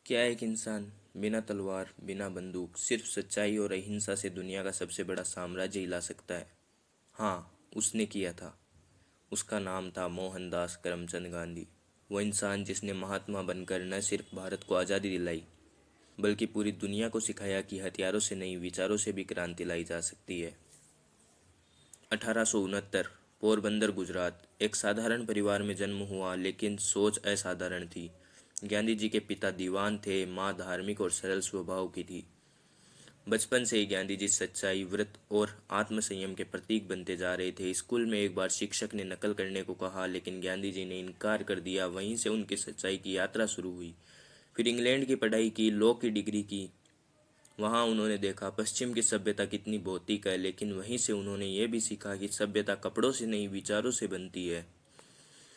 क्या एक इंसान बिना तलवार, बिना बंदूक, सिर्फ सच्चाई और अहिंसा से दुनिया का सबसे बड़ा साम्राज्य हिला सकता है? हाँ, उसने किया था। उसका नाम था मोहनदास करमचंद गांधी। वो इंसान जिसने महात्मा बनकर न सिर्फ भारत को आज़ादी दिलाई, बल्कि पूरी दुनिया को सिखाया कि हथियारों से नहीं, विचारों से भी क्रांति लाई जा सकती है। 1869, पोरबंदर, गुजरात। एक साधारण परिवार में जन्म हुआ, लेकिन सोच असाधारण थी। गांधी जी के पिता दीवान थे, माँ धार्मिक और सरल स्वभाव की थी। बचपन से ही गांधी जी सच्चाई, व्रत और आत्मसंयम के प्रतीक बनते जा रहे थे। स्कूल में एक बार शिक्षक ने नकल करने को कहा, लेकिन गांधी जी ने इनकार कर दिया। वहीं से उनकी सच्चाई की यात्रा शुरू हुई। फिर इंग्लैंड की पढ़ाई की, लॉ की डिग्री की। वहाँ उन्होंने देखा पश्चिम की सभ्यता कितनी भौतिक है, लेकिन वहीं से उन्होंने ये भी सीखा कि सभ्यता कपड़ों से नहीं, विचारों से बनती है।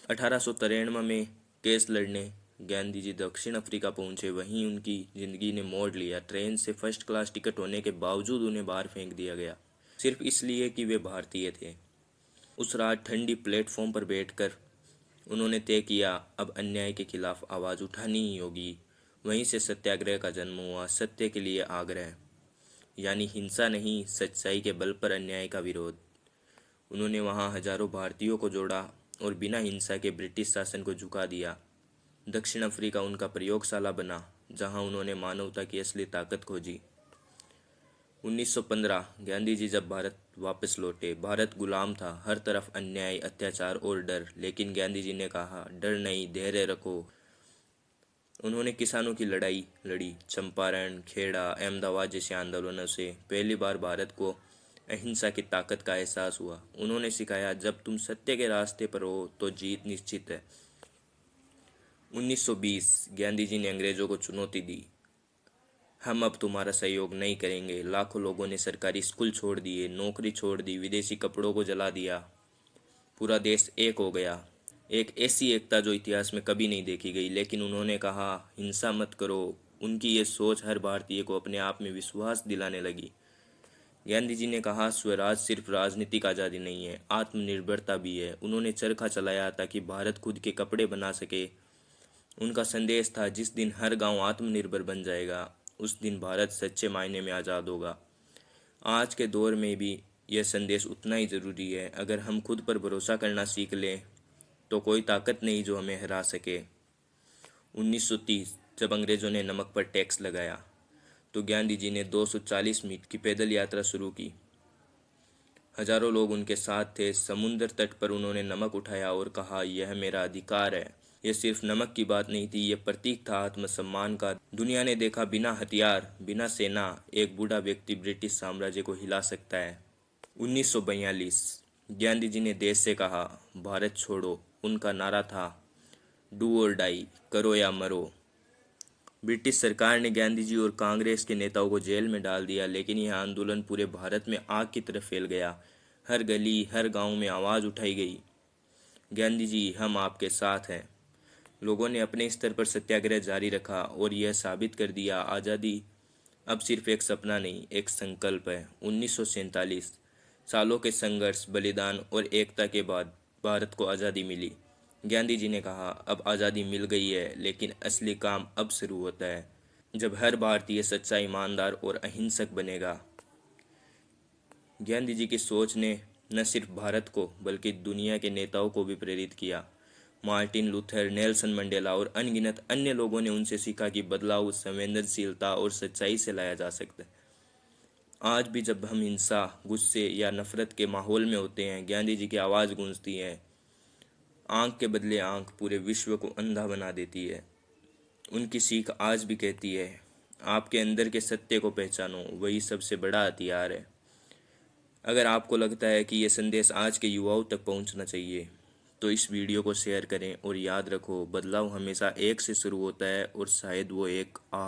1893 में केस लड़ने गांधी जी दक्षिण अफ्रीका पहुंचे। वहीं उनकी जिंदगी ने मोड़ लिया। ट्रेन से फर्स्ट क्लास टिकट होने के बावजूद उन्हें बाहर फेंक दिया गया, सिर्फ इसलिए कि वे भारतीय थे। उस रात ठंडी प्लेटफॉर्म पर बैठकर उन्होंने तय किया, अब अन्याय के खिलाफ आवाज़ उठानी ही होगी। वहीं से सत्याग्रह का जन्म हुआ, सत्य के लिए आग्रह, यानी हिंसा नहीं, सच्चाई के बल पर अन्याय का विरोध। उन्होंने वहां हजारों भारतीयों को जोड़ा और बिना हिंसा के ब्रिटिश शासन को झुका दिया। दक्षिण अफ्रीका उनका प्रयोगशाला बना, जहां उन्होंने मानवता की असली ताकत खोजी। 1915 गांधी जी जब भारत वापस लौटे, भारत गुलाम था, हर तरफ अन्याय, अत्याचार और डर। लेकिन गांधी जी ने कहा, डर नहीं, धैर्य रखो। उन्होंने किसानों की लड़ाई लड़ी, चंपारण, खेड़ा, अहमदाबाद जैसे आंदोलनों से पहली बार भारत को अहिंसा की ताकत का एहसास हुआ। उन्होंने सिखाया, जब तुम सत्य के रास्ते पर हो तो जीत निश्चित है। 1920 गांधी जी ने अंग्रेजों को चुनौती दी, हम अब तुम्हारा सहयोग नहीं करेंगे। लाखों लोगों ने सरकारी स्कूल छोड़ दिए, नौकरी छोड़ दी, विदेशी कपड़ों को जला दिया। पूरा देश एक हो गया। एक ऐसी एकता जो इतिहास में कभी नहीं देखी गई। लेकिन उन्होंने कहा, हिंसा मत करो। उनकी ये सोच हर भारतीय को अपने आप में विश्वास दिलाने लगी। गांधी जी ने कहा, स्वराज सिर्फ राजनीतिक आज़ादी नहीं है, आत्मनिर्भरता भी है। उन्होंने चरखा चलाया ताकि भारत खुद के कपड़े बना सके। उनका संदेश था, जिस दिन हर गांव आत्मनिर्भर बन जाएगा, उस दिन भारत सच्चे मायने में आज़ाद होगा। आज के दौर में भी यह संदेश उतना ही ज़रूरी है। अगर हम खुद पर भरोसा करना सीख लें तो कोई ताकत नहीं जो हमें हरा सके। 1930 जब अंग्रेज़ों ने नमक पर टैक्स लगाया, तो गांधी जी ने 240 मील की पैदल यात्रा शुरू की। हजारों लोग उनके साथ थे। समुद्र तट पर उन्होंने नमक उठाया और कहा, यह मेरा अधिकार है। यह सिर्फ नमक की बात नहीं थी, यह प्रतीक था आत्मसम्मान का। दुनिया ने देखा, बिना हथियार, बिना सेना, एक बूढ़ा व्यक्ति ब्रिटिश साम्राज्य को हिला सकता है। 1942 गांधी जी ने देश से कहा, भारत छोड़ो। उनका नारा था, डू और डाई, करो या मरो। ब्रिटिश सरकार ने गांधी जी और कांग्रेस के नेताओं को जेल में डाल दिया, लेकिन यह आंदोलन पूरे भारत में आग की तरह फैल गया। हर गली, हर गांव में आवाज़ उठाई गई, गांधी जी, हम आपके साथ हैं। लोगों ने अपने स्तर पर सत्याग्रह जारी रखा और यह साबित कर दिया, आज़ादी अब सिर्फ एक सपना नहीं, एक संकल्प है। 1947 सालों के संघर्ष, बलिदान और एकता के बाद भारत को आज़ादी मिली। गांधी जी ने कहा, अब आज़ादी मिल गई है, लेकिन असली काम अब शुरू होता है, जब हर भारतीय सच्चा, ईमानदार और अहिंसक बनेगा। गांधी जी की सोच ने न सिर्फ भारत को बल्कि दुनिया के नेताओं को भी प्रेरित किया। मार्टिन लूथर, नेल्सन मंडेला और अनगिनत अन्य लोगों ने उनसे सीखा कि बदलाव संवेदनशीलता और सच्चाई से लाया जा सकता है। आज भी जब हम हिंसा, गुस्से या नफरत के माहौल में होते हैं, गांधी जी की आवाज़ गूंजती है। आंख के बदले आंख पूरे विश्व को अंधा बना देती है। उनकी सीख आज भी कहती है, आपके अंदर के सत्य को पहचानो, वही सबसे बड़ा हथियार है। अगर आपको लगता है कि यह संदेश आज के युवाओं तक पहुंचना चाहिए, तो इस वीडियो को शेयर करें और याद रखो, बदलाव हमेशा एक से शुरू होता है और शायद वो एक आप